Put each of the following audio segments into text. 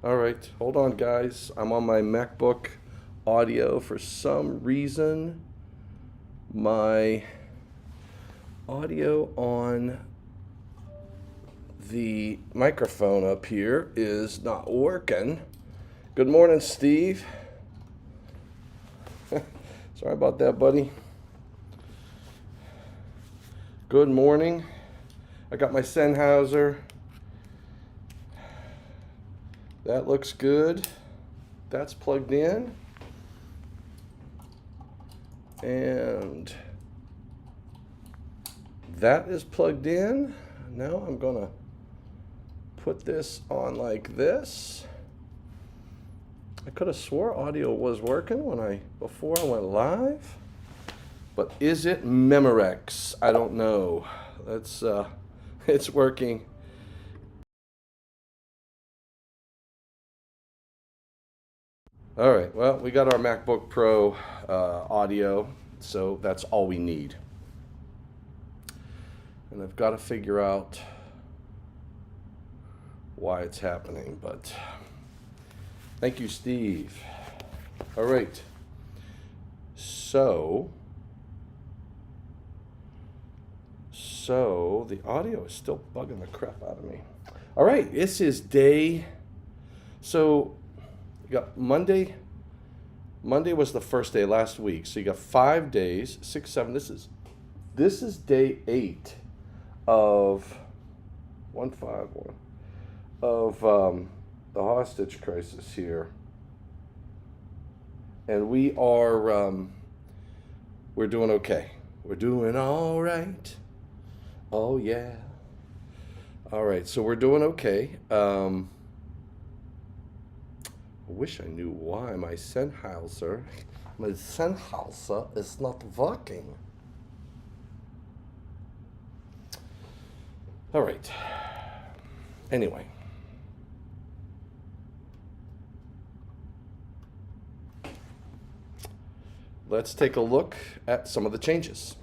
All right, hold on, guys. I'm on my MacBook audio. For some reason, my audio on the microphone up here is not working. Good morning, Steve. Sorry about that, buddy. Good morning. I got my Sennheiser. That looks good. That's plugged in. And that is plugged in. Now I'm gonna put this on like this. I could have swore audio was working before I went live. But is it Memorex? I don't know. That's it's working. All right, well, we got our MacBook Pro audio, so that's all we need. And I've got to figure out why it's happening, but thank you, Steve. All right, so the audio is still bugging the crap out of me. All right, this is so you got Monday. Monday was the first day last week, so you got 5 days, 6, 7. This is day 8 of 151 of the hostage crisis here, and we're doing okay. We're doing all right. Oh yeah. All right, so we're doing okay. I wish I knew why my Sennheiser is not working. All right. Anyway. Let's take a look at some of the changes.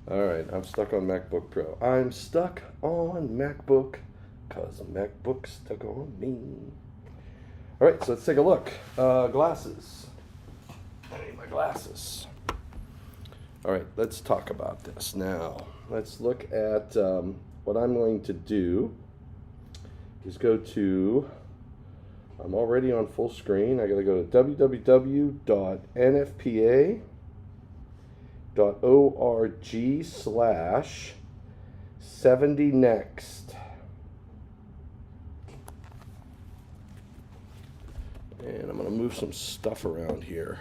All right, I'm stuck on MacBook Pro. I'm stuck on MacBook because MacBook's stuck on me. All right, so let's take a look. Glasses. I need my glasses. All right, let's talk about this now. Let's look at what I'm going to do is go to, I'm already on full screen. I got to go to www.nfpa.org/70next. And I'm going to move some stuff around here.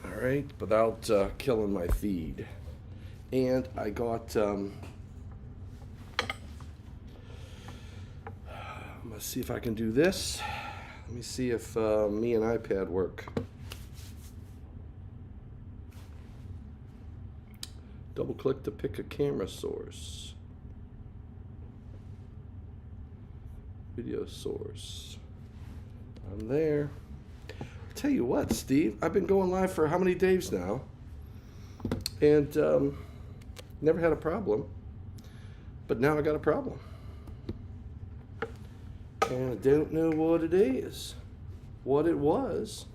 All right, without killing my feed. And I got, let's see if I can do this. Let me see if me and iPad work. Double click to pick a camera source. Video source. I'm there. I'll tell you what, Steve, I've been going live for how many days now? And never had a problem. But now I got a problem. And I don't know what it is, what it was,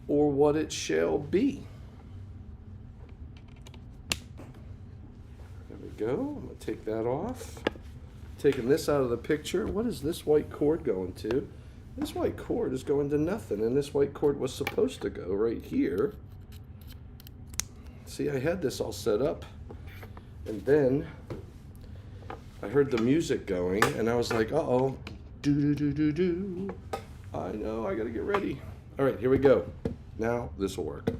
or what it shall be. There we go. I'm going to take that off. Taking this out of the picture. What is this white cord going to? This white cord is going to nothing, and this white cord was supposed to go right here. See, I had this all set up, and then I heard the music going, and I was like, uh-oh, do-do-do-do-do. I know, I gotta get ready. All right, here we go. Now, this will work.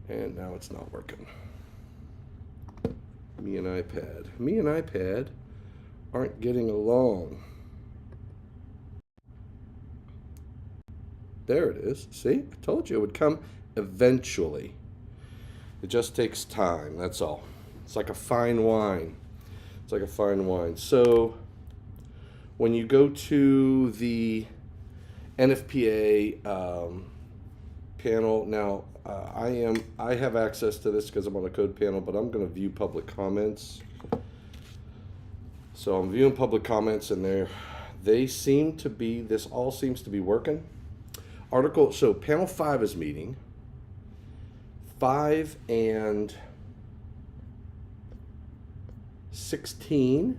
And now it's not working. Me and iPad aren't getting along. There it is. See, I told you it would come eventually. It just takes time, that's all. It's like a fine wine. It's like a fine wine. So when you go to the NFPA panel. Now, I have access to this because I'm on a code panel, but I'm going to view public comments. So I'm viewing public comments, and they seem to be, this all seems to be working. So panel 5 is meeting. 5 and 16.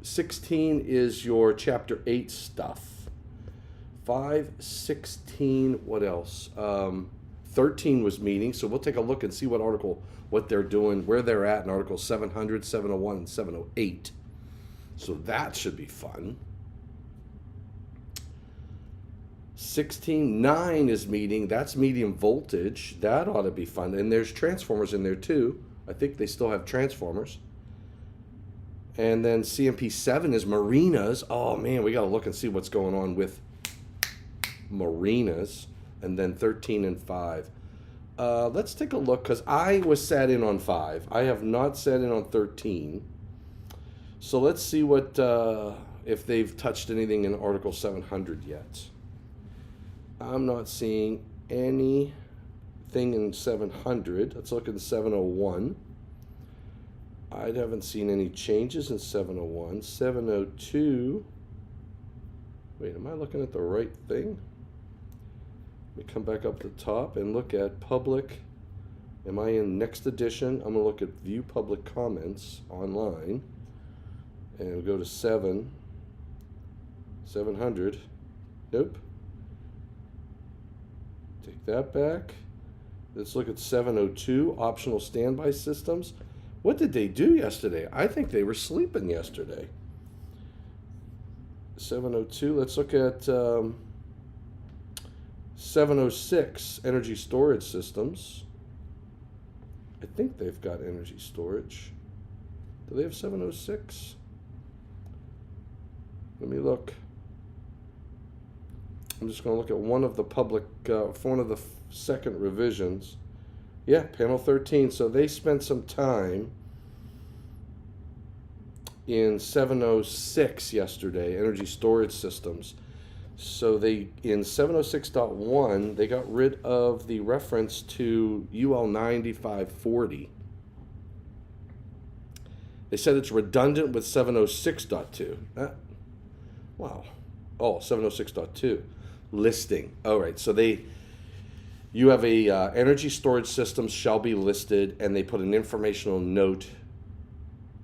16 is your chapter 8 stuff. 5, 16, what else? 13 was meeting, so we'll take a look and see what they're doing, where they're at in Article 700, 701, and 708. So that should be fun. 16.9 is meeting. That's medium voltage. That ought to be fun. And there's transformers in there too. I think they still have transformers. And then CMP 7 is marinas. Oh man, we got to look and see what's going on with marinas. And then 13 and 5. Let's take a look, because I was sat in on 5. I have not sat in on 13. So let's see what if they've touched anything in Article 700 yet. I'm not seeing anything in 700. Let's look at 701. I haven't seen any changes in 701. 702. Wait, am I looking at the right thing? Let me come back up to the top and look at public. Am I in next edition? I'm going to look at view public comments online. And we'll go to 700. Nope. Take that back. Let's look at 702, optional standby systems. What did they do yesterday? I think they were sleeping yesterday. 702, let's look at 706, energy storage systems. I think they've got energy storage. Do they have 706? Let me look. I'm just going to look at one of the public, one of the second revisions. Yeah, panel 13. So they spent some time in 706 yesterday, energy storage systems. So they, in 706.1, they got rid of the reference to UL 9540. They said it's redundant with 706.2. Wow. Oh, 706.2. Listing. All right. So you have a energy storage systems shall be listed, and they put an informational note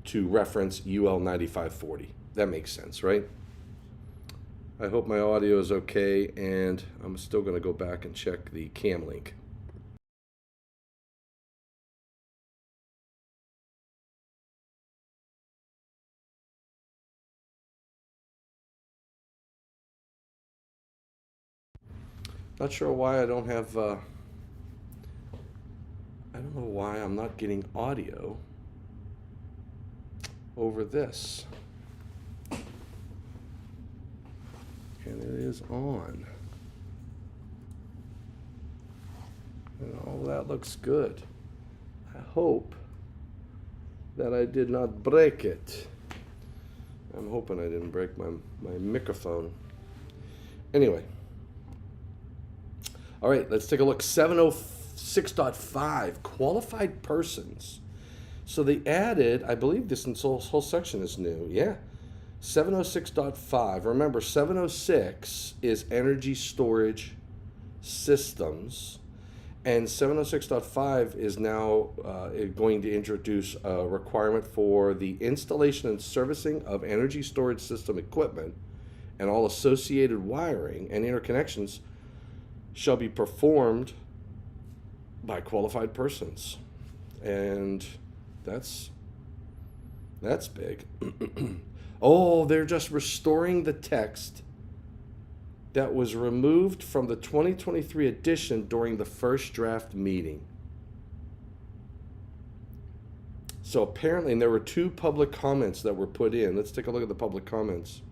to reference UL 9540. That makes sense, right? I hope my audio is okay, and I'm still going to go back and check the cam link. Not sure why I don't have, I don't know why I'm not getting audio over this. And it is on. And all that looks good. I hope that I did not break it. I'm hoping I didn't break my microphone. Anyway. All right, let's take a look. 706.5, qualified persons. So they added, I believe this whole section is new. Yeah, 706.5. Remember, 706 is energy storage systems. And 706.5 is now going to introduce a requirement for the installation and servicing of energy storage system equipment and all associated wiring and interconnections shall be performed by qualified persons. And that's big. Oh, they're just restoring the text that was removed from the 2023 edition during the first draft meeting. So apparently, and there were 2 public comments that were put in. Let's take a look at the public comments.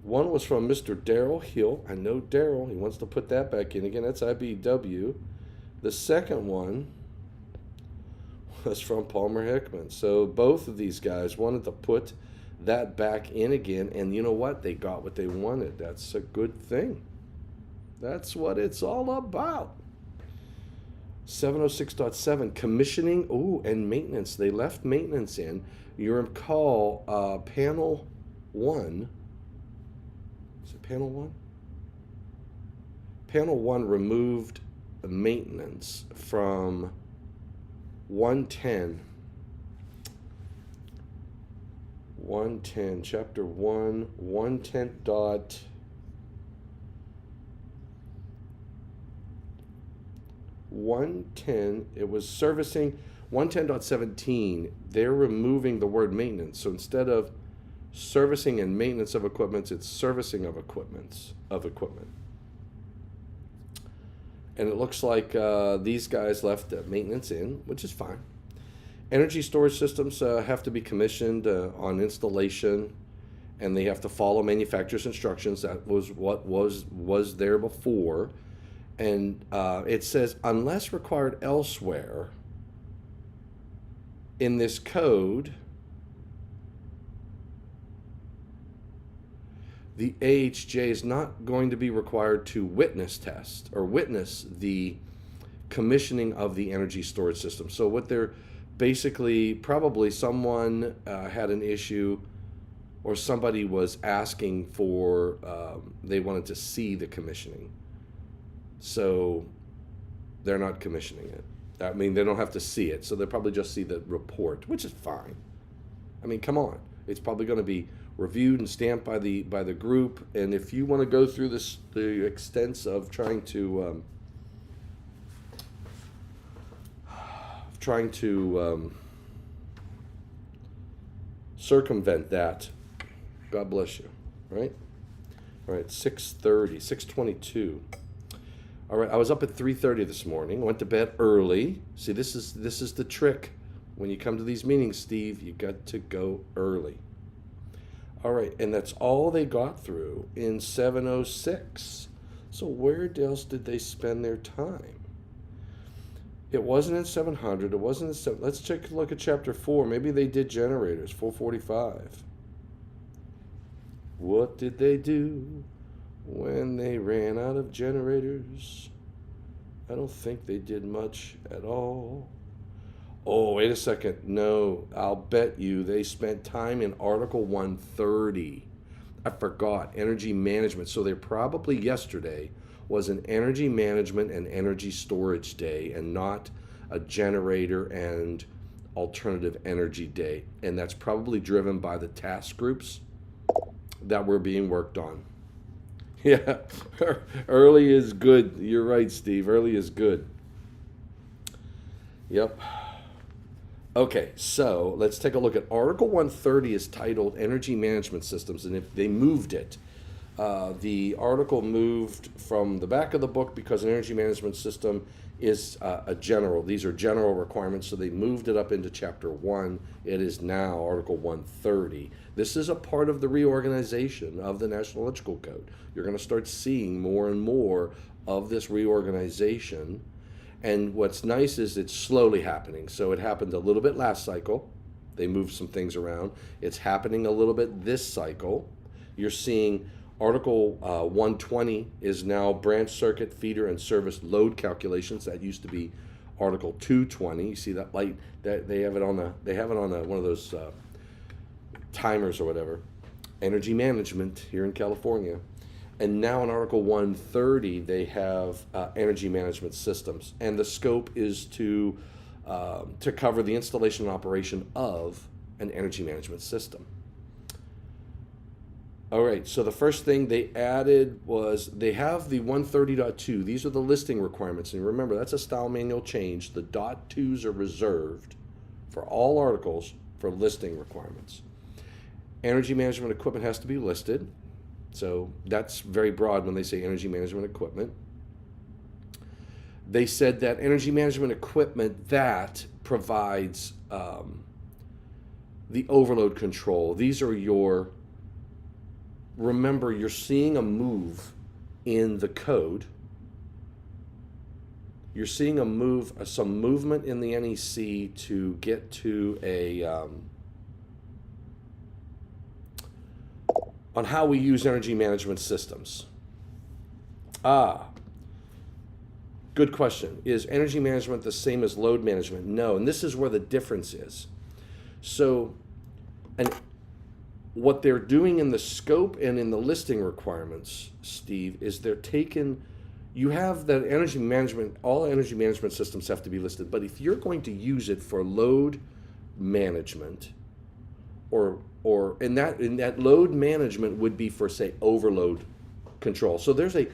One was from Mr. Daryl Hill. I know Daryl. He wants to put that back in again. That's IBW. The second one was from Palmer Hickman. So both of these guys wanted to put that back in again, and you know what? They got what they wanted. That's a good thing. That's what it's all about. 706.7, commissioning, and maintenance. They left maintenance in. You recall panel 1. Is it panel 1? Panel 1 removed maintenance from 110. 110, chapter 1, 110 dot 110, it was servicing 110.17. They're removing the word maintenance. So instead of servicing and maintenance of equipment, it's servicing of equipment. And it looks like these guys left maintenance in, which is fine. Energy storage systems have to be commissioned on installation, and they have to follow manufacturer's instructions. That was what was there before. And it says, unless required elsewhere in this code, the AHJ is not going to be required to witness test or witness the commissioning of the energy storage system. So what they're basically, probably someone had an issue, or somebody was asking for, they wanted to see the commissioning. So they're not commissioning it. I mean, they don't have to see it, so they'll probably just see the report, which is fine. I mean, come on. It's probably going to be reviewed and stamped by the group, and if you want to go through the extents of trying to circumvent that, God bless you, right? All right, 6:30, 6:22. All right, I was up at 3:30 this morning. Went to bed early. See, this is the trick. When you come to these meetings, Steve, you got to go early. All right, and that's all they got through in 706. So where else did they spend their time? It wasn't in 700. It wasn't in 7. Let's take a look at chapter 4. Maybe they did generators, 445. What did they do when they ran out of generators? I don't think they did much at all. Oh, wait a second. No, I'll bet you they spent time in Article 130. I forgot. Energy management. So they probably yesterday was an energy management and energy storage day, and not a generator and alternative energy day. And that's probably driven by the task groups that were being worked on. Yeah, early is good. You're right, Steve. Early is good. Yep. Okay, so let's take a look at Article 130 is titled Energy Management Systems, and if they moved it, the article moved from the back of the book because an energy management system is a general. These are general requirements, so they moved it up into Chapter 1. It is now Article 130. This is a part of the reorganization of the National Electrical Code. You're going to start seeing more and more of this reorganization. And what's nice is it's slowly happening. So it happened a little bit last cycle. They moved some things around. It's happening a little bit this cycle. You're seeing Article 120 is now branch circuit, feeder, and service load calculations. That used to be Article 220. You see that light? That they have it on one of those timers or whatever. Energy management here in California. And now in Article 130, they have energy management systems. And the scope is to cover the installation and operation of an energy management system. All right, so the first thing they added was they have the 130.2. These are the listing requirements. And remember, that's a style manual change. The .2s are reserved for all articles for listing requirements. Energy management equipment has to be listed. So that's very broad when they say energy management equipment. They said that energy management equipment that provides the overload control. These are your, remember, you're seeing a move in the code. You're seeing a move, some movement in the NEC to get to a on how we use energy management systems. Good question. Is energy management the same as load management? No, and this is where the difference is. So, and what they're doing in the scope and in the listing requirements, Steve, is they're taking, you have that energy management, all energy management systems have to be listed, but if you're going to use it for load management, or in that load management would be for, say, overload control. So there's a,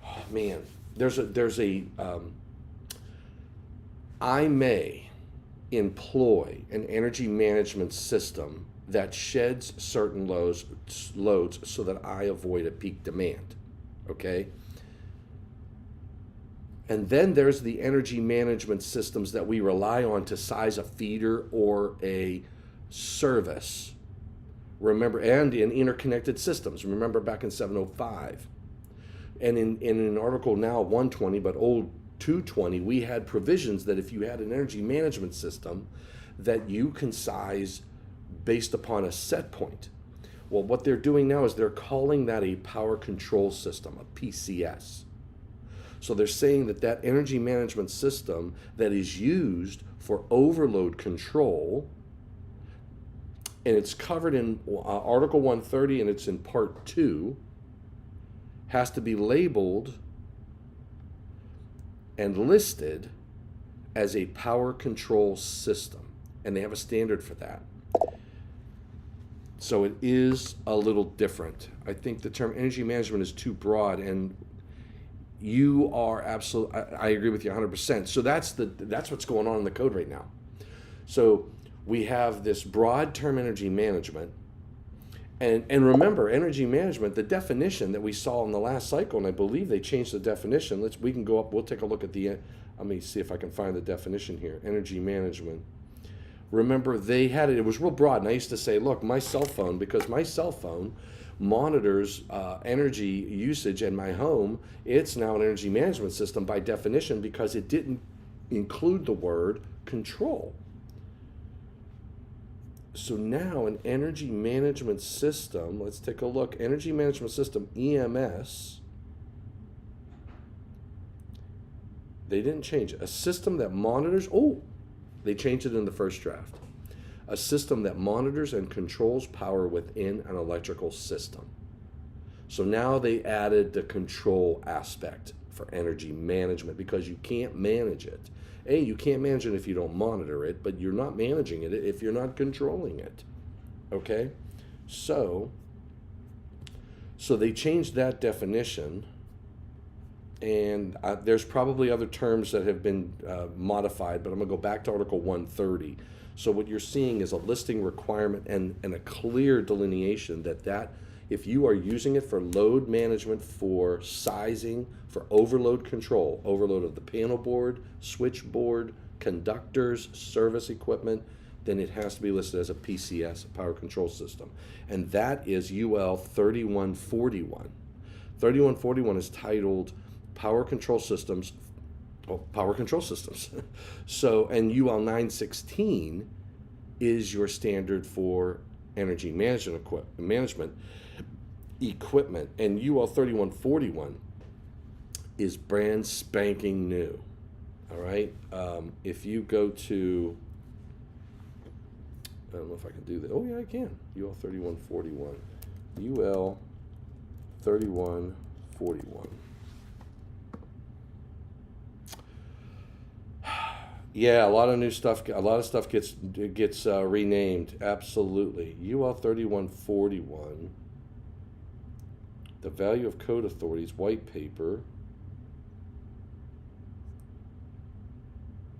oh man, there's a I may employ an energy management system that sheds certain loads so that I avoid a peak demand, okay? And then there's the energy management systems that we rely on to size a feeder or a service. Remember, and in interconnected systems. Remember back in 705. And in an article now 120, but old 220, we had provisions that if you had an energy management system that you can size based upon a set point. Well, what they're doing now is they're calling that a power control system, a PCS. So they're saying that that energy management system that is used for overload control, and it's covered in Article 130 and it's in Part 2, has to be labeled and listed as a power control system. And they have a standard for that. So it is a little different. I think the term energy management is too broad, and you are absolutely, I agree with you 100%. So that's what's going on in the code right now. So we have this broad term energy management, and remember, energy management, the definition that we saw in the last cycle, and I believe they changed the definition. We can go up, we'll take a look at let me see if I can find the definition here, energy management. Remember, they had it was real broad, and I used to say, look, my cell phone, because my cell phone monitors energy usage in my home, it's now an energy management system by definition because it didn't include the word control. So now an energy management system, let's take a look, energy management system, EMS, they didn't change it. A system that monitors, they changed it in the first draft. A system that monitors and controls power within an electrical system. So now they added the control aspect for energy management because you can't manage it. You can't manage it if you don't monitor it, but you're not managing it if you're not controlling it. Okay? So they changed that definition, and there's probably other terms that have been modified, but I'm going to go back to Article 130. So what you're seeing is a listing requirement and a clear delineation that if you are using it for load management, for sizing, for overload control, overload of the panel board, switchboard, conductors, service equipment, then it has to be listed as a PCS, a power control system. And that is UL 3141. 3141 is titled Power Control Systems. So, and UL 916 is your standard for energy management equipment, and UL 3141 is brand spanking new. All right. If you go to, I don't know if I can do that. Oh yeah, I can. UL 3141. UL 3141. Yeah, a lot of stuff gets renamed. Absolutely. UL 3141. The value of code authorities, white paper.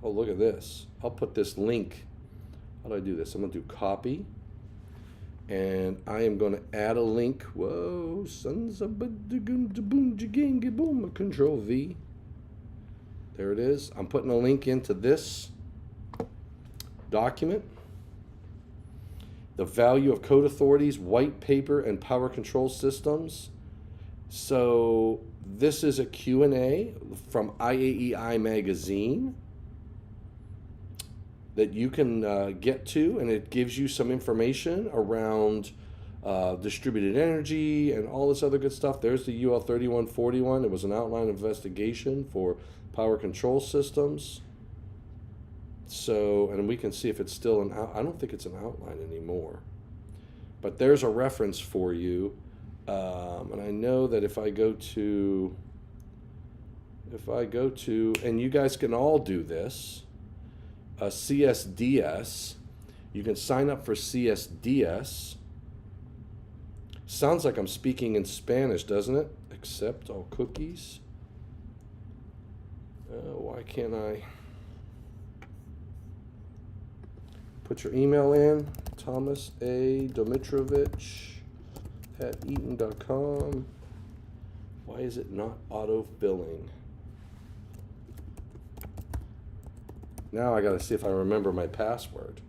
Oh, look at this. I'll put this link. How do I do this? I'm going to do copy. And I am going to add a link. Whoa, sons of a boom. Control V. There it is. I'm putting a link into this document. The value of code authorities, white paper, and power control systems. So this is a Q&A from IAEI magazine that you can get to, and it gives you some information around distributed energy and all this other good stuff. There's the UL 3141. It was an outline investigation for power control systems. So, and we can see if it's still an out. I don't think it's an outline anymore. But there's a reference for you. And I know that if I go to, and you guys can all do this, CSDS, you can sign up for CSDS. Sounds like I'm speaking in Spanish, doesn't it? Accept all cookies. Why can't I put your email in? Thomas A. Domitrovich at eaton.com. Why is it not auto-filling? Now I got to see if I remember my password.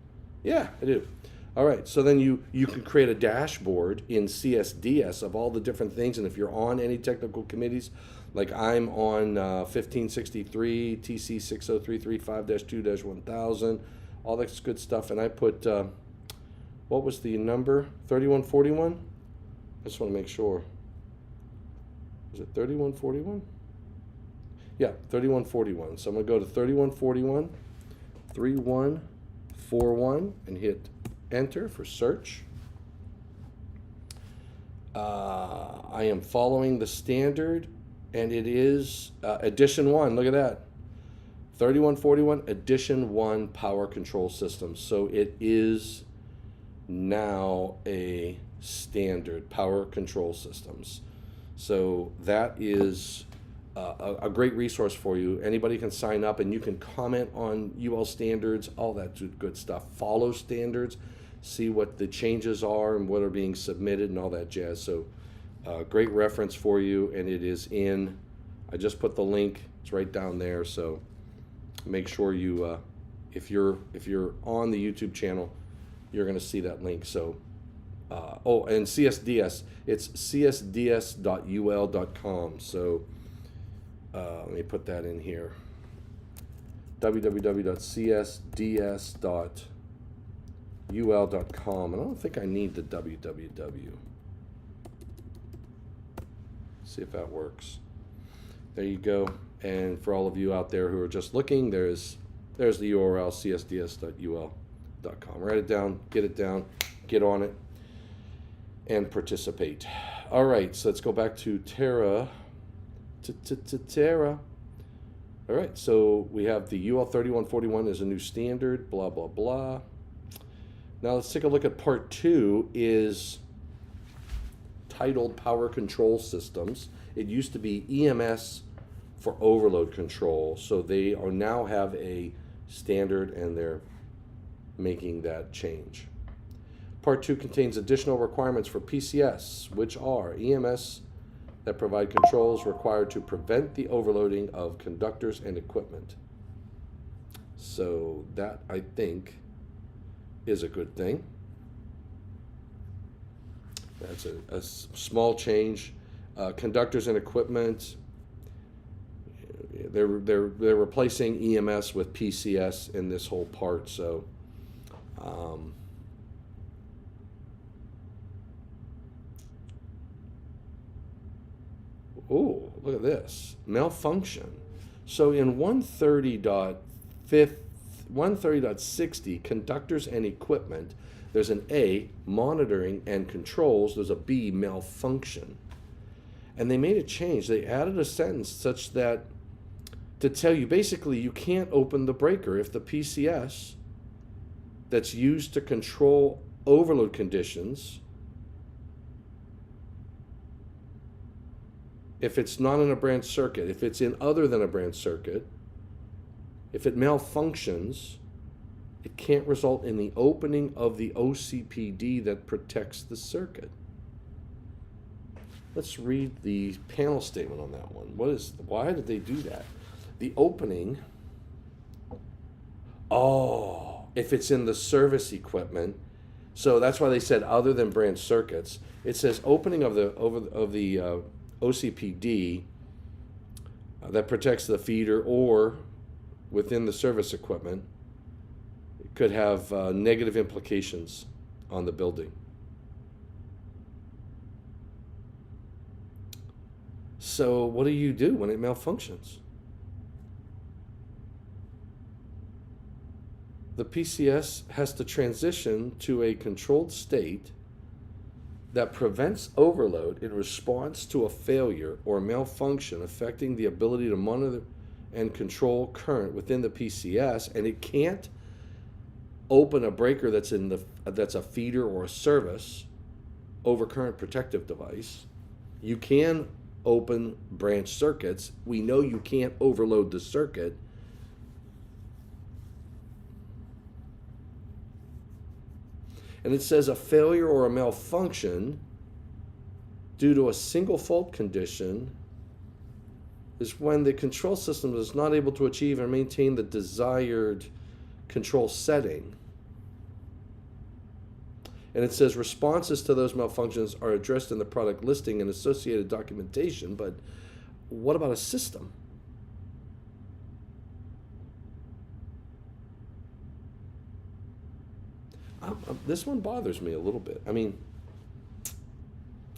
Yeah, I do. All right, so then you can create a dashboard in CSDS of all the different things, and if you're on any technical committees, like I'm on 1563, TC 60335-2-1000, all that's good stuff, and I put, what was the number? 3141? I just want to make sure. Is it 3141? Yeah, 3141. So I'm going to go to 3141, 3141, and hit enter for search. I am following the standard, and it is edition 1. Look at that. 3141 edition 1 power control system. So it is now a standard power control systems. So that is a great resource for you. Anybody can sign up, and you can comment on UL standards, all that good stuff. Follow standards, see what the changes are and what are being submitted and all that jazz. So great reference for you, and it is in, I just put the link, it's right down there. So make sure you, if you're on the YouTube channel, you're going to see that link. So oh, and CSDS, it's csds.ul.com. So let me put that in here. www.csds.ul.com. And I don't think I need the www. See if that works. There you go. And for all of you out there who are just looking, there's the URL, csds.ul.com. Write it down, get on it, and participate. All right, so let's go back to Terra. Terra. All right, so we have the UL 3141 is a new standard, blah, blah, blah. Now let's take a look at part 2, is titled Power Control Systems. It used to be EMS for overload control, so they are now have a standard, and they're making that change. Part 2 contains additional requirements for PCS, which are EMS that provide controls required to prevent the overloading of conductors and equipment. So that, I think, is a good thing. That's a small change. Conductors and equipment, they're replacing EMS with PCS in this whole part. So oh, look at this. Malfunction. So in 130.60, conductors and equipment, there's an A, monitoring and controls. There's a B, malfunction. And they made a change. They added a sentence such that to tell you, basically, you can't open the breaker if the PCS that's used to control overload conditions, if it's not in a branch circuit, if it's in other than a branch circuit, if it malfunctions, it can't result in the opening of the OCPD that protects the circuit. Let's read the panel statement on that one. Why did they do that? The opening, if it's in the service equipment, so that's why they said other than branch circuits. It says opening of the OCPD that protects the feeder or within the service equipment. It could have negative implications on the building. So what do you do when it malfunctions? The PCS has to transition to a controlled state that prevents overload in response to a failure or malfunction affecting the ability to monitor and control current within the PCS, and it can't open a breaker that's a feeder or a service over current protective device. You can open branch circuits. We know you can't overload the circuit. And it says a failure or a malfunction due to a single fault condition is when the control system is not able to achieve and maintain the desired control setting. And it says responses to those malfunctions are addressed in the product listing and associated documentation, but what about a system? This one bothers me a little bit. I mean,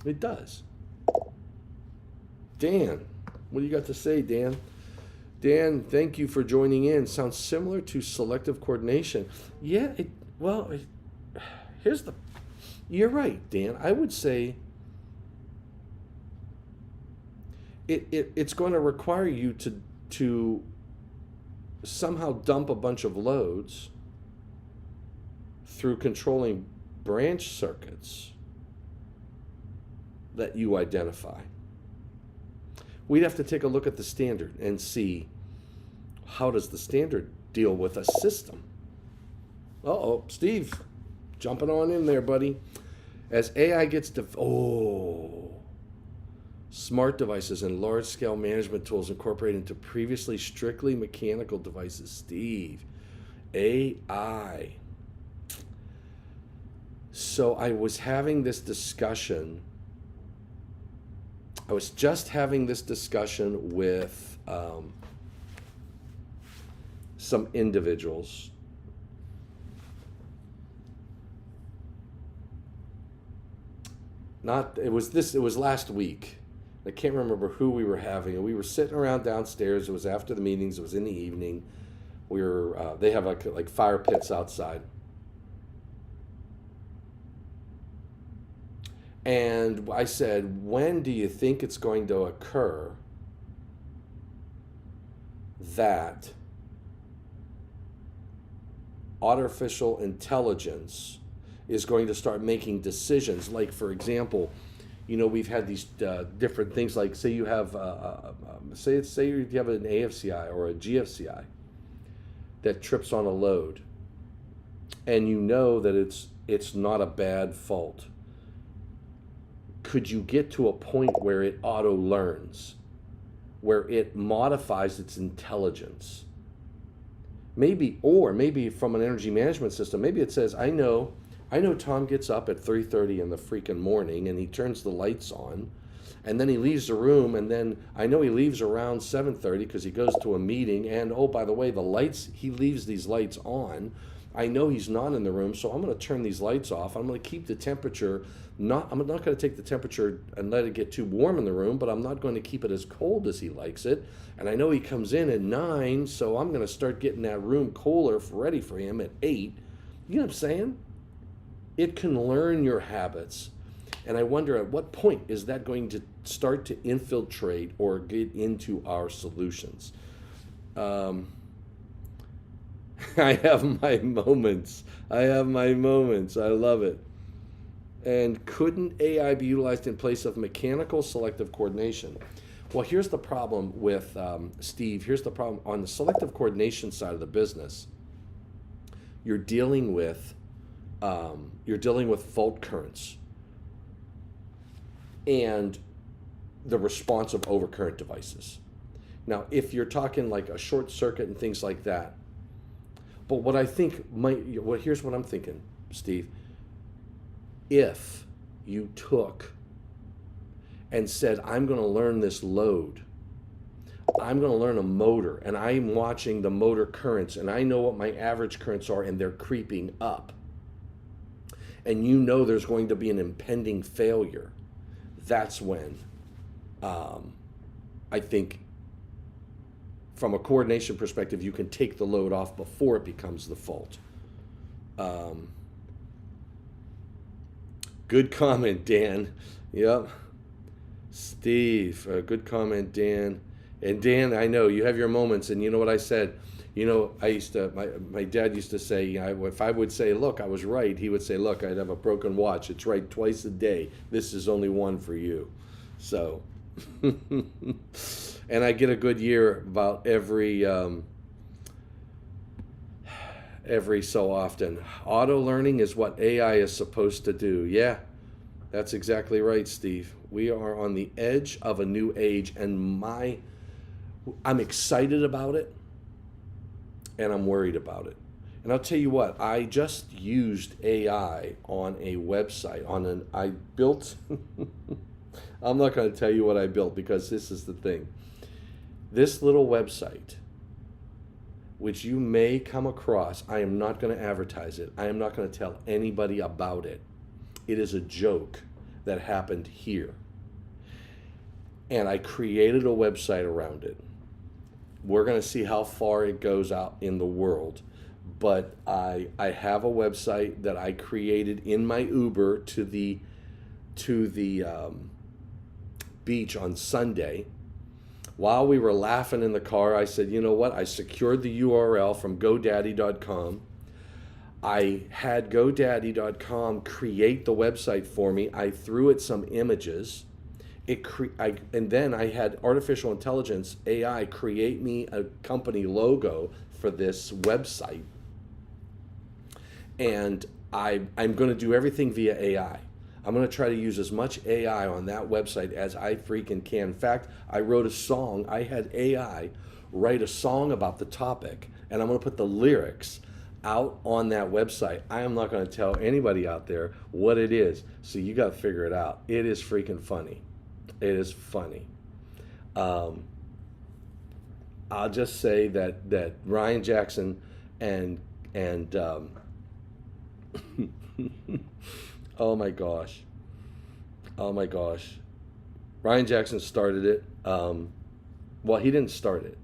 it does. Dan, what do you got to say, Dan? Dan, thank you for joining in. Sounds similar to selective coordination. Yeah, you're right, Dan. I would say it's going to require you to somehow dump a bunch of loads through controlling branch circuits that you identify. We'd have to take a look at the standard and see how does the standard deal with a system. Uh-oh, Steve, jumping on in there, buddy. As AI gets smart devices and large-scale management tools incorporated into previously strictly mechanical devices. Steve, AI. So I was having this discussion. I was just having this discussion with some individuals. It was last week. I can't remember who we were having. We were sitting around downstairs. It was after the meetings. It was in the evening. They have like fire pits outside. And I said, when do you think it's going to occur that artificial intelligence is going to start making decisions? Like, for example, we've had these different things, like say you have, say you have an AFCI or a GFCI that trips on a load, and you know that it's not a bad fault. Could you get to a point where it auto-learns, where it modifies its intelligence? Maybe from an energy management system, maybe it says, I know Tom gets up at 3:30 in the freaking morning and he turns the lights on, and then he leaves the room, and then I know he leaves around 7:30 because he goes to a meeting, and oh, by the way, he leaves these lights on. I know he's not in the room, so I'm going to turn these lights off. I'm going to keep the temperature, I'm not going to take the temperature and let it get too warm in the room, but I'm not going to keep it as cold as he likes it. And I know he comes in at 9, so I'm going to start getting that room cooler ready for him at 8. You know what I'm saying? It can learn your habits. And I wonder at what point is that going to start to infiltrate or get into our solutions? I have my moments. I love it. And couldn't AI be utilized in place of mechanical selective coordination? Well, here's the problem with Steve. Here's the problem on the selective coordination side of the business. You're dealing with fault currents and the response of overcurrent devices. Now, if you're talking like a short circuit and things like that, but what I think here's what I'm thinking, Steve. If you took and said, I'm going to learn this load, I'm going to learn a motor, and I'm watching the motor currents, and I know what my average currents are, and they're creeping up, and you know there's going to be an impending failure, that's when I think from a coordination perspective, you can take the load off before it becomes the fault. Good comment, Dan. Yep. Steve, good comment, Dan. And Dan, I know you have your moments, and you know what I said? You know, I used to, my dad used to say, if I would say, look, I was right, he would say, look, I'd have a broken watch. It's right twice a day. This is only one for you. So, and I get a good year about every so often. Auto learning is what AI is supposed to do. Yeah, that's exactly right, Steve. We are on the edge of a new age, and I'm excited about it, and I'm worried about it. And I'll tell you what, I just used AI on a website, I built, I'm not going to tell you what I built because this is the thing. This little website, which you may come across, I am not going to advertise it. I am not going to tell anybody about it. It is a joke that happened here. And I created a website around it. We're going to see how far it goes out in the world. But I have a website that I created in my Uber to the beach on Sunday. While we were laughing in the car, I said, you know what? I secured the URL from GoDaddy.com. I had GoDaddy.com create the website for me. I threw it some images. And then I had artificial intelligence, AI, create me a company logo for this website. And I'm going to do everything via AI. I'm going to try to use as much AI on that website as I freaking can. In fact, I wrote a song. I had AI write a song about the topic, and I'm going to put the lyrics out on that website. I am not going to tell anybody out there what it is, so you got to figure it out. It is freaking funny. It is funny. I'll just say that Ryan Jackson and oh my gosh, Ryan Jackson started it. Well, he didn't start it.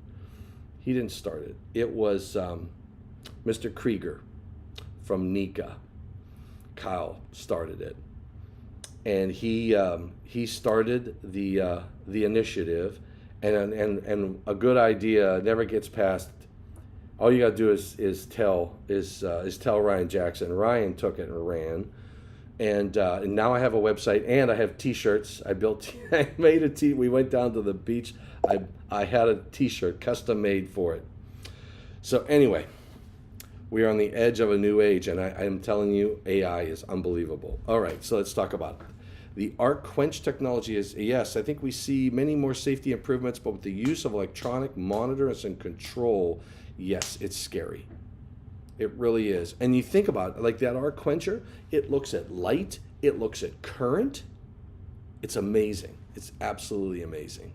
It was Mr. Krieger from NEC. Kyle started it, and he started the initiative, and a good idea never gets past. All you got to do is tell Ryan Jackson. Ryan took it and ran, and now I have a website and I have T-shirts. I made a T. We went down to the beach. I had a T-shirt custom made for it. So anyway, we are on the edge of a new age, and I am telling you, AI is unbelievable. All right, so let's talk about it. The arc quench technology is, yes, I think we see many more safety improvements, but with the use of electronic monitors and control, yes, it's scary. It really is. And you think about it, like that arc quencher, it looks at light, it looks at current. It's amazing. It's absolutely amazing.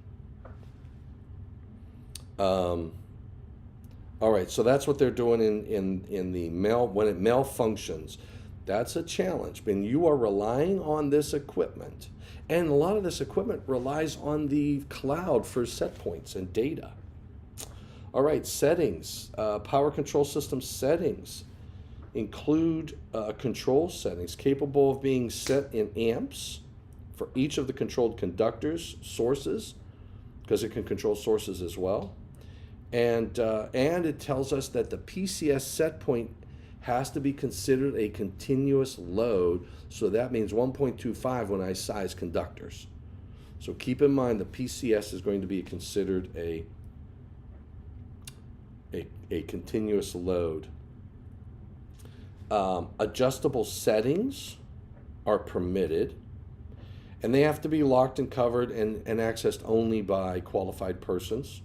All right, so that's what they're doing in the when it malfunctions. That's a challenge. When you are relying on this equipment, and a lot of this equipment relies on the cloud for set points and data. All right, settings, power control system settings include control settings capable of being set in amps for each of the controlled conductors, sources, because it can control sources as well. And it tells us that the PCS set point has to be considered a continuous load, so that means 1.25 when I size conductors. So keep in mind the PCS is going to be considered a continuous load. Adjustable settings are permitted, and they have to be locked and covered and accessed only by qualified persons.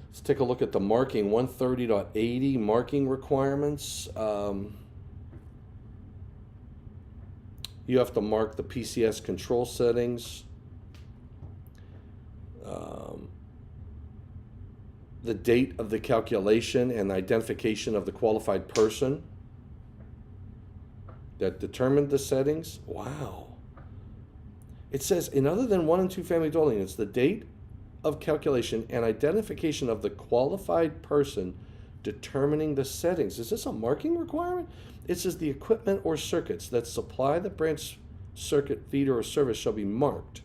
Let's take a look at the marking 130.80 marking requirements. You have to mark the PCS control settings, the date of the calculation and identification of the qualified person that determined the settings. Wow. It says, in other than 1 and 2 family dwelling units, the date of calculation and identification of the qualified person determining the settings. Is this a marking requirement? It says the equipment or circuits that supply the branch circuit feeder or service shall be marked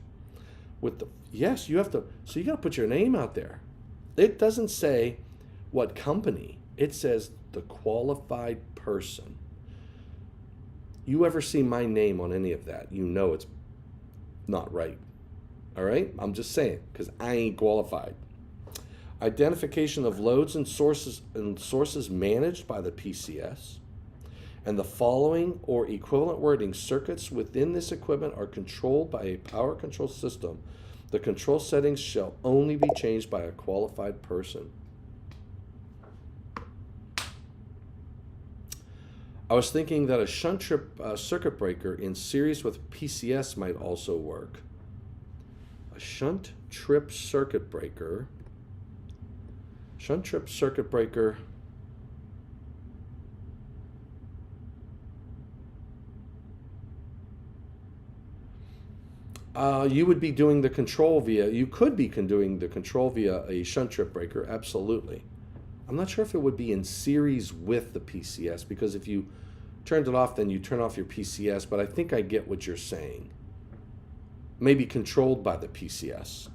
with the, yes, you have to, so you got to put your name out there. It doesn't say what company. It says the qualified person. You ever see my name on any of that, you know it's not right. All right? I'm just saying, because I ain't qualified. Identification of loads and sources managed by the PCS. And the following or equivalent wording, circuits within this equipment are controlled by a power control system. The control settings shall only be changed by a qualified person. I was thinking that a shunt trip circuit breaker in series with PCS might also work. A shunt trip circuit breaker. Shunt trip circuit breaker. You would be doing the control via, you could be doing the control via a shunt trip breaker, absolutely. I'm not sure if it would be in series with the PCS, because if you turned it off, then you turn off your PCS, but I think I get what you're saying. Maybe controlled by the PCS.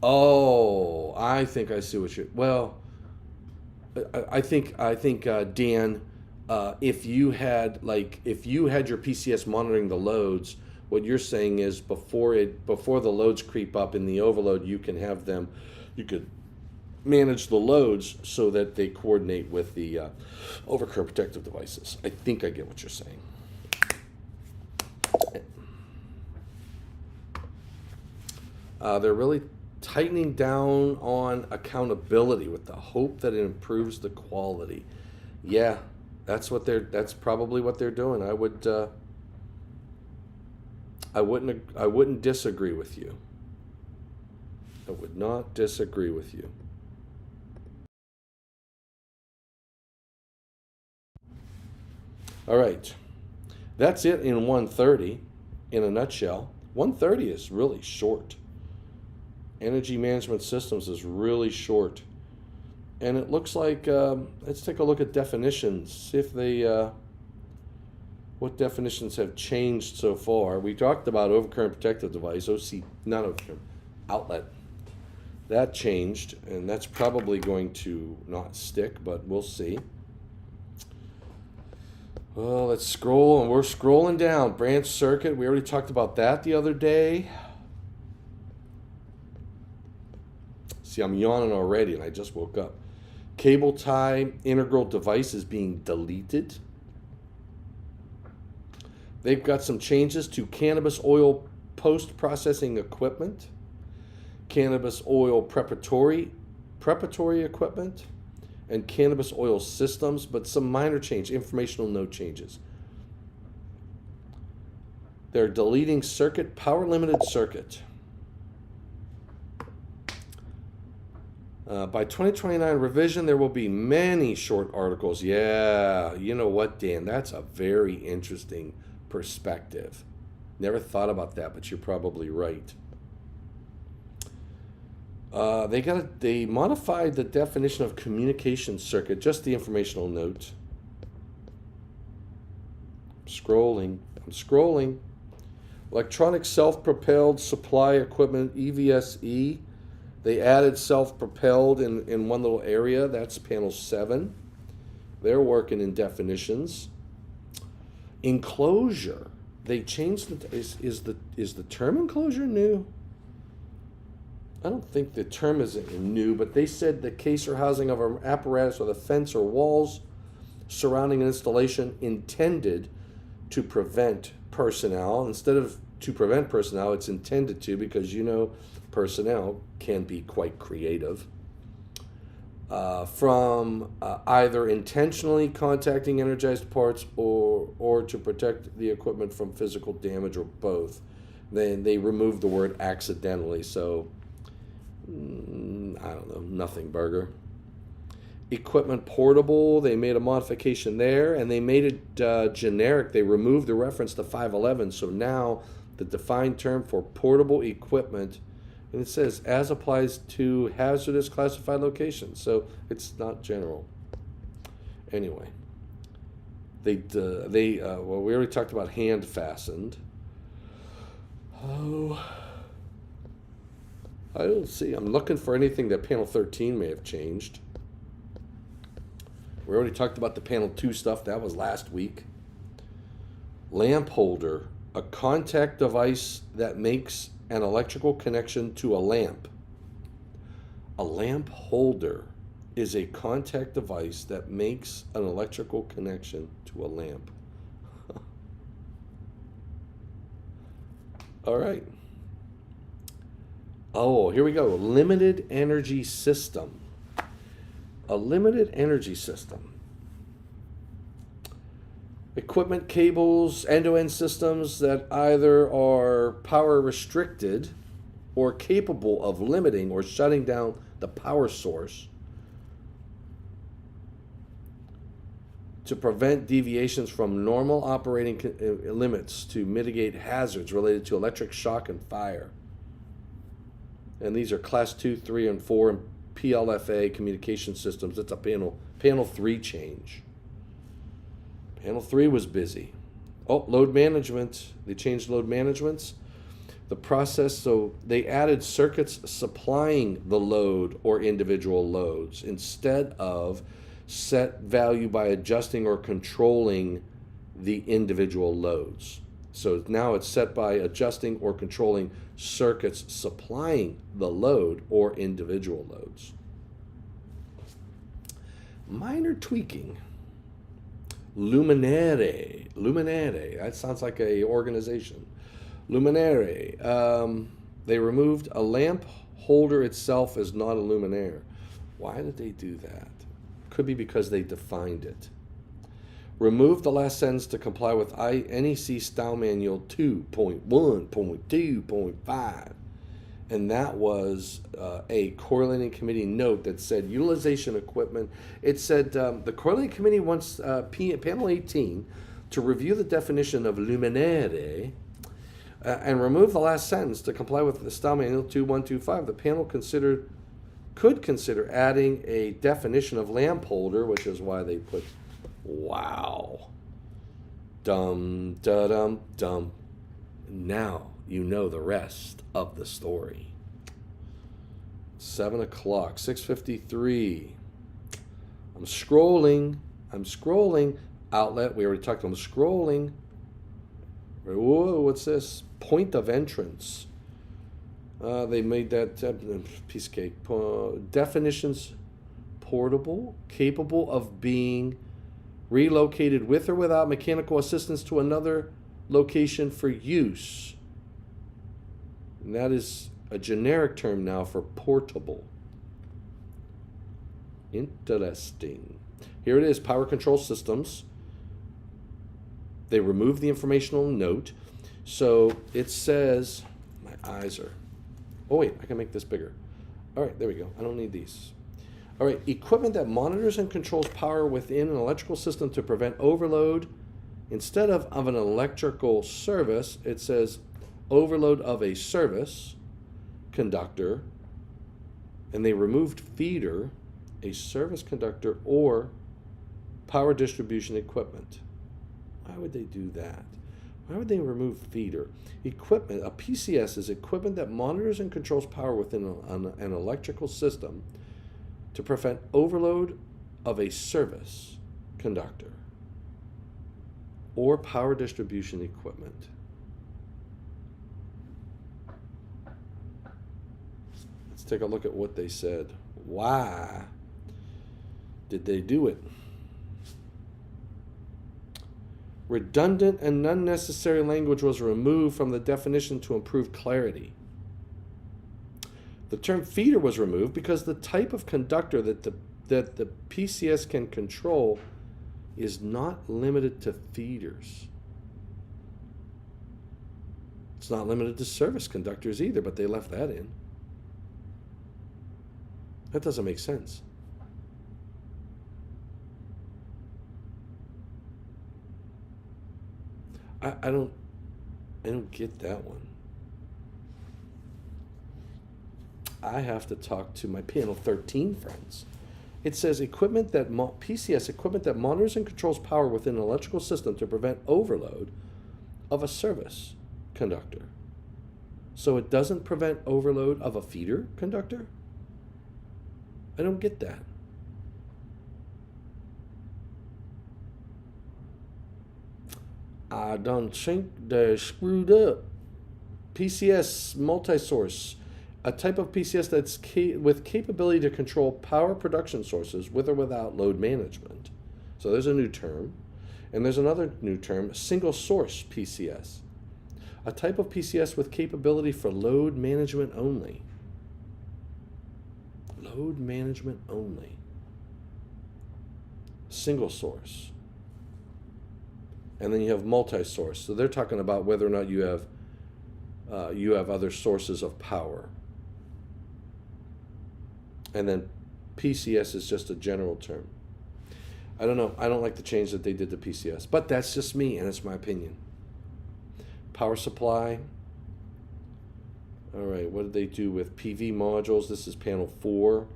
Oh, I think I see what you're, well, I think Dan, if you had your PCS monitoring the loads, what you're saying is before the loads creep up in the overload, you could manage the loads so that they coordinate with the overcurrent protective devices. I think I get what you're saying. They're really tightening down on accountability with the hope that it improves the quality. Yeah. That's probably what they're doing. I wouldn't disagree with you. I would not disagree with you. All right. That's it in 130 in a nutshell. 130 is really short. Energy management systems is really short. And it looks like, let's take a look at definitions, see if they, what definitions have changed so far. We talked about overcurrent protective device, not overcurrent, outlet. That changed, and that's probably going to not stick, but we'll see. Well, let's scroll, and we're scrolling down. Branch circuit, we already talked about that the other day. See, I'm yawning already, and I just woke up. Cable tie integral device is being deleted. They've got some changes to cannabis oil post-processing equipment, cannabis oil preparatory equipment, and cannabis oil systems, but some minor change, informational note changes. They're deleting circuit, power limited circuit. By 2029 revision, there will be many short articles. Yeah, you know what, Dan? That's a very interesting perspective. Never thought about that, but you're probably right. They modified the definition of communication circuit, just the informational note. I'm scrolling. Electronic self-propelled supply equipment, EVSE. They added self-propelled in one little area. That's panel 7. They're working in definitions. Enclosure. They changed is the term enclosure new? I don't think the term is new, but they said the case or housing of an apparatus or the fence or walls surrounding an installation intended to prevent personnel. Instead of to prevent personnel, it's intended to, because personnel can be quite creative, from either intentionally contacting energized parts or to protect the equipment from physical damage, or both. Then they removed the word accidentally, so I don't know, nothing burger. equipment portable. They made a modification there, and they made it generic. They removed the reference to 511, so now the defined term for portable equipment, and it says as applies to hazardous classified locations, so it's not general. Anyway, well, we already talked about hand fastened. Oh, I don't see. I'm looking for anything that panel 13 may have changed. We already talked about the panel 2 stuff. That was last week. Lamp holder, a contact device that makes an electrical connection to a lamp. A lamp holder is a contact device that makes an electrical connection to a lamp. All right. Oh, here we go. Limited energy system. A limited energy system. Equipment cables, end-to-end systems that either are power restricted or capable of limiting or shutting down the power source to prevent deviations from normal operating limits to mitigate hazards related to electric shock and fire. And these are class 2, 3, and 4 and PLFA communication systems. It's a panel 3 change. Panel 3 was busy. Oh, load management. They changed load managements. The process, so they added circuits supplying the load or individual loads instead of set value by adjusting or controlling the individual loads. So now it's set by adjusting or controlling circuits supplying the load or individual loads. Minor tweaking. Luminare. That sounds like a organization. Luminare. They removed a lamp holder itself as not a luminaire. Why did they do that? Could be because they defined it. Remove the last sentence to comply with NEC Style Manual 2.1.2.5. And that was a correlating committee note that said utilization equipment. It said the correlating committee wants panel 18 to review the definition of luminaire and remove the last sentence to comply with the Style Manual 2.1.2.5. The panel could consider adding a definition of lamp holder, which is why they put wow. Dum, da, dum, dum. Now you know the rest of the story. 7 o'clock, 6:53. I'm scrolling. Outlet, we already talked about scrolling. Whoa, what's this? Point of entrance. They made that piece of cake. Definitions: portable, capable of being relocated with or without mechanical assistance to another location for use. And that is a generic term now for portable. Interesting. Here it is, power control systems. They removed the informational note. So it says, my eyes are, oh wait, I can make this bigger. All right, there we go. I don't need these. All right, equipment that monitors and controls power within an electrical system to prevent overload. Instead of an electrical service, it says overload of a service conductor, and they removed feeder, a service conductor, or power distribution equipment. Why would they do that? Why would they remove feeder? Equipment, a PCS is equipment that monitors and controls power within an electrical system to prevent overload of a service conductor or power distribution equipment. Let's take a look at what they said. Why did they do it? Redundant and unnecessary language was removed from the definition to improve clarity. The term feeder was removed because the type of conductor that the PCS can control is not limited to feeders. It's not limited to service conductors either, but they left that in. That doesn't make sense. I don't get that one. I have to talk to my panel 13 friends. It says equipment that PCS equipment that monitors and controls power within an electrical system to prevent overload of a service conductor. So it doesn't prevent overload of a feeder conductor? I don't get that. I don't think they're screwed up. PCS multi-source, a type of PCS that's with capability to control power production sources with or without load management. So there's a new term. And there's another new term, single source PCS, a type of PCS with capability for load management only. Load management only. Single source. And then you have multi-source. So they're talking about whether or not you have other sources of power. And then PCS is just a general term. I don't know. I don't like the change that they did to PCS. But that's just me, and it's my opinion. Power supply. All right, what did they do with PV modules? This is panel 4.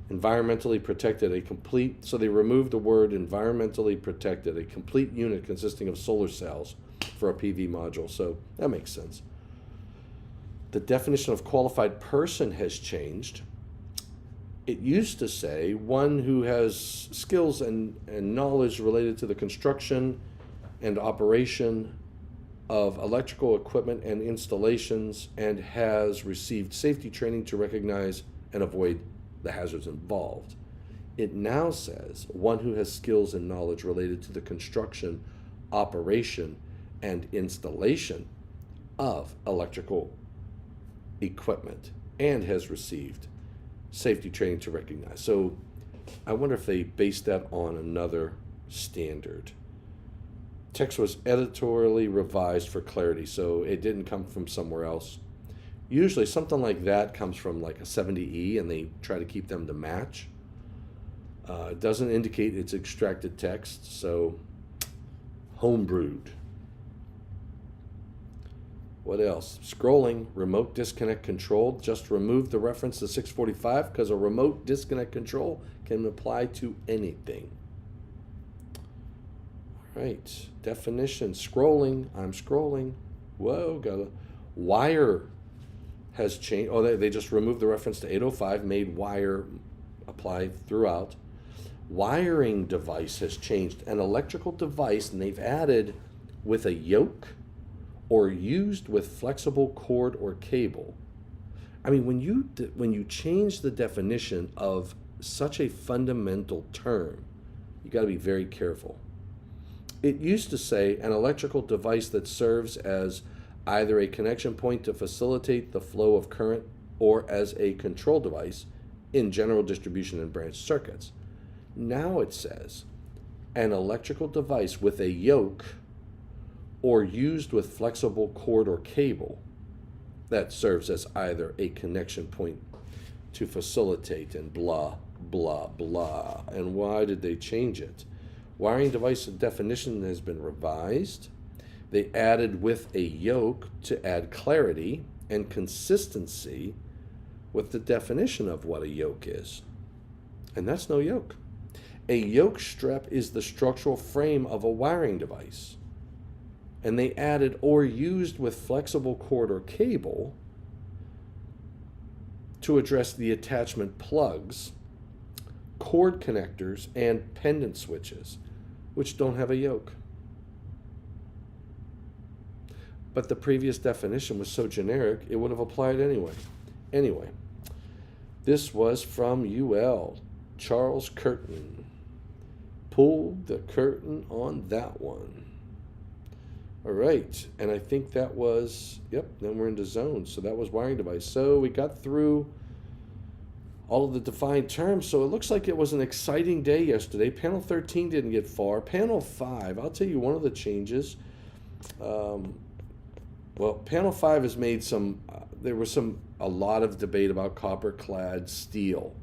Environmentally protected, a complete, so they removed the word environmentally protected, a complete unit consisting of solar cells for a PV module. So that makes sense. The definition of qualified person has changed. It used to say one who has skills and knowledge related to the construction and operation of electrical equipment and installations and has received safety training to recognize and avoid the hazards involved. It now says one who has skills and knowledge related to the construction, operation, and installation of electrical equipment and has received safety training to recognize. So I wonder if they based that on another standard. Text was editorially revised for clarity, so it didn't come from somewhere else. Usually something like that comes from like a 70E and they try to keep them to match. It doesn't indicate it's extracted text, so homebrewed. What else? Scrolling, remote disconnect control. Just remove the reference to 645 because a remote disconnect control can apply to anything. All right, definition, scrolling, I'm scrolling. Whoa, got a wire has changed. Oh, they just removed the reference to 805, made wire apply throughout. Wiring device has changed. An electrical device, and they've added with a yoke or used with flexible cord or cable. I mean, when you change the definition of such a fundamental term, you got to be very careful. It used to say an electrical device that serves as either a connection point to facilitate the flow of current or as a control device in general distribution and branch circuits. Now it says an electrical device with a yoke or used with flexible cord or cable that serves as either a connection point to facilitate and blah, blah, blah. And why did they change it? Wiring device definition has been revised. They added with a yoke to add clarity and consistency with the definition of what a yoke is. And that's no yoke. A yoke strap is the structural frame of a wiring device. And they added or used with flexible cord or cable to address the attachment plugs, cord connectors, and pendant switches, which don't have a yoke. But the previous definition was so generic, it would have applied anyway. Anyway, this was from UL, Charles Curtin. Pulled the curtain on that one. All right, and I think that was, yep, then we're into zones. So that was wiring device. So we got through all of the defined terms. So it looks like it was an exciting day yesterday. Panel 13 didn't get far. Panel 5, I'll tell you one of the changes. Well, panel 5 has made some, there was a lot of debate about copper-clad steel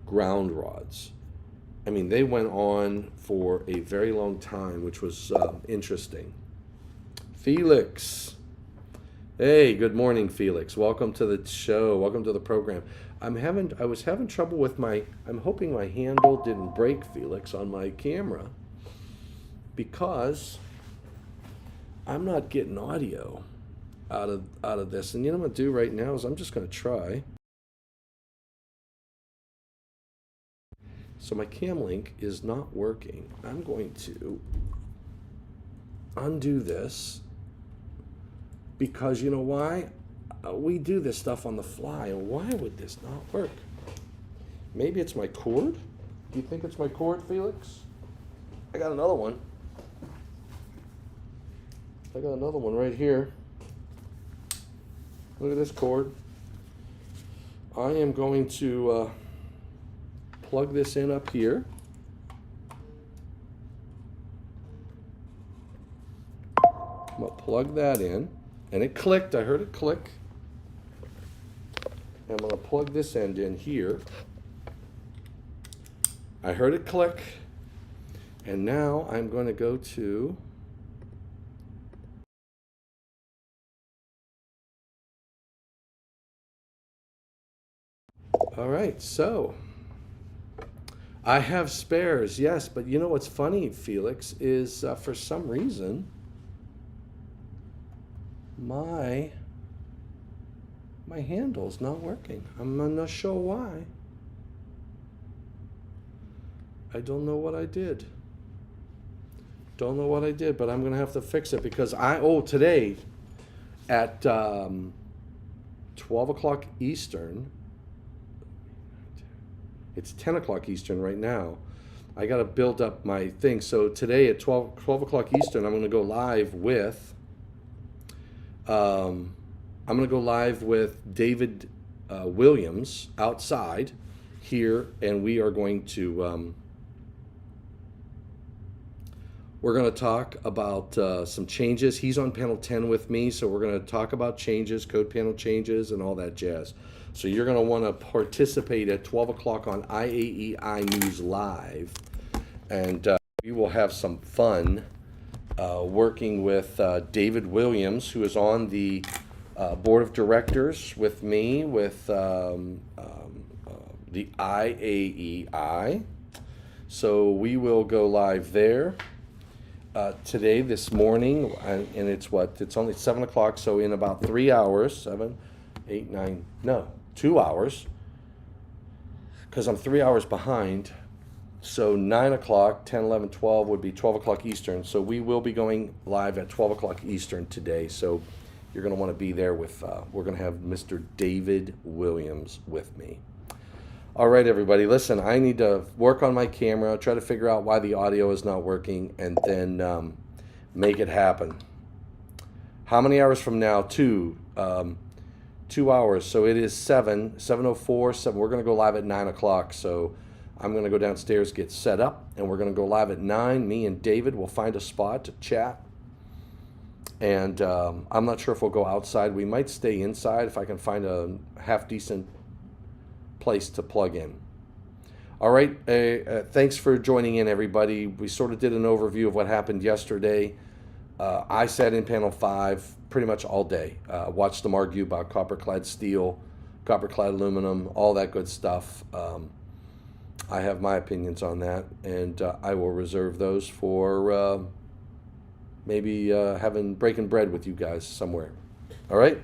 ground rods. I mean, they went on for a very long time, which was interesting. Felix. Hey, good morning, Felix. Welcome to the show. Welcome to the program. I was having trouble with I'm hoping my handle didn't break, Felix, on my camera, because I'm not getting audio out of this. And you know what I'm gonna do right now is I'm just gonna try. So my cam link is not working. I'm going to undo this, because you know why? We do this stuff on the fly, and why would this not work? Maybe it's my cord? Do you think it's my cord, Felix? I got another one. I got another one right here. Look at this cord. I am going to plug this in up here. I'm going to plug that in. And it clicked. I heard it click. I'm going to plug this end in here. I heard it click. And now I'm going to go to all right, so I have spares, yes, but you know what's funny, Felix, is for some reason my handle's not working. I'm not sure why. I don't know what I did. Don't know what I did, but I'm gonna have to fix it, because today at 12 o'clock Eastern, it's 10 o'clock Eastern right now. I gotta build up my thing. So today at 12 o'clock Eastern, I'm gonna go live with David Williams outside here, and we are going to we're going to talk about some changes. He's on panel 10 with me, so we're going to talk about changes, code panel changes, and all that jazz. So you're going to want to participate at 12 o'clock on IAEI News Live, and we will have some fun working with David Williams, who is on the board of directors with me with the IAEI. So we will go live there today, this morning, and it's only 7 o'clock, so in about 3 hours, 2 hours, because I'm 3 hours behind. So 9 o'clock, 10, 11, 12 would be 12 o'clock Eastern. So we will be going live at 12 o'clock Eastern today. So you're going to want to be there with, we're going to have Mr. David Williams with me. All right, everybody, listen, I need to work on my camera, try to figure out why the audio is not working, and then make it happen. How many hours from now? 2 hours. So it is 7:04. We're going to go live at 9 o'clock. So I'm going to go downstairs, get set up, and we're going to go live at 9. Me and David will find a spot to chat. And I'm not sure if we'll go outside. We might stay inside if I can find a half-decent place to plug in. All right, thanks for joining in, everybody. We sort of did an overview of what happened yesterday. I sat in panel 5 pretty much all day. Watched them argue about copper-clad steel, copper-clad aluminum, all that good stuff. I have my opinions on that, and I will reserve those for maybe breaking bread with you guys somewhere. All right,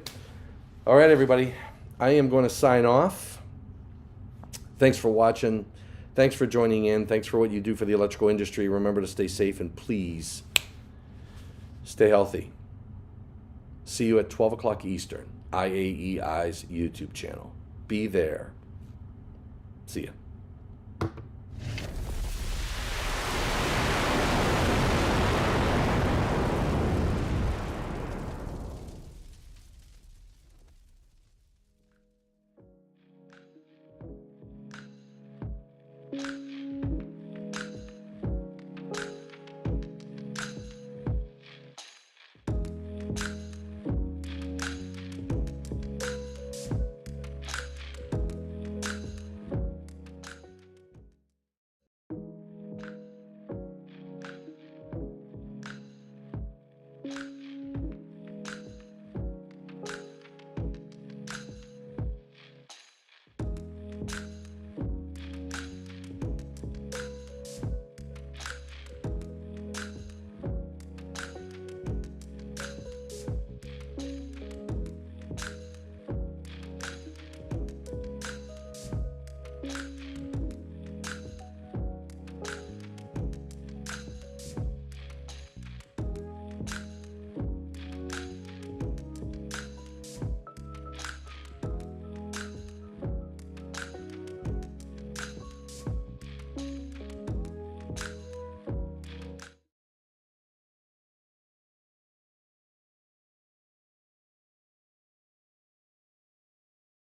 everybody. I am going to sign off. Thanks for watching. Thanks for joining in. Thanks for what you do for the electrical industry. Remember to stay safe, and please stay healthy. See you at 12 o'clock Eastern, IAEI's YouTube channel. Be there. See ya.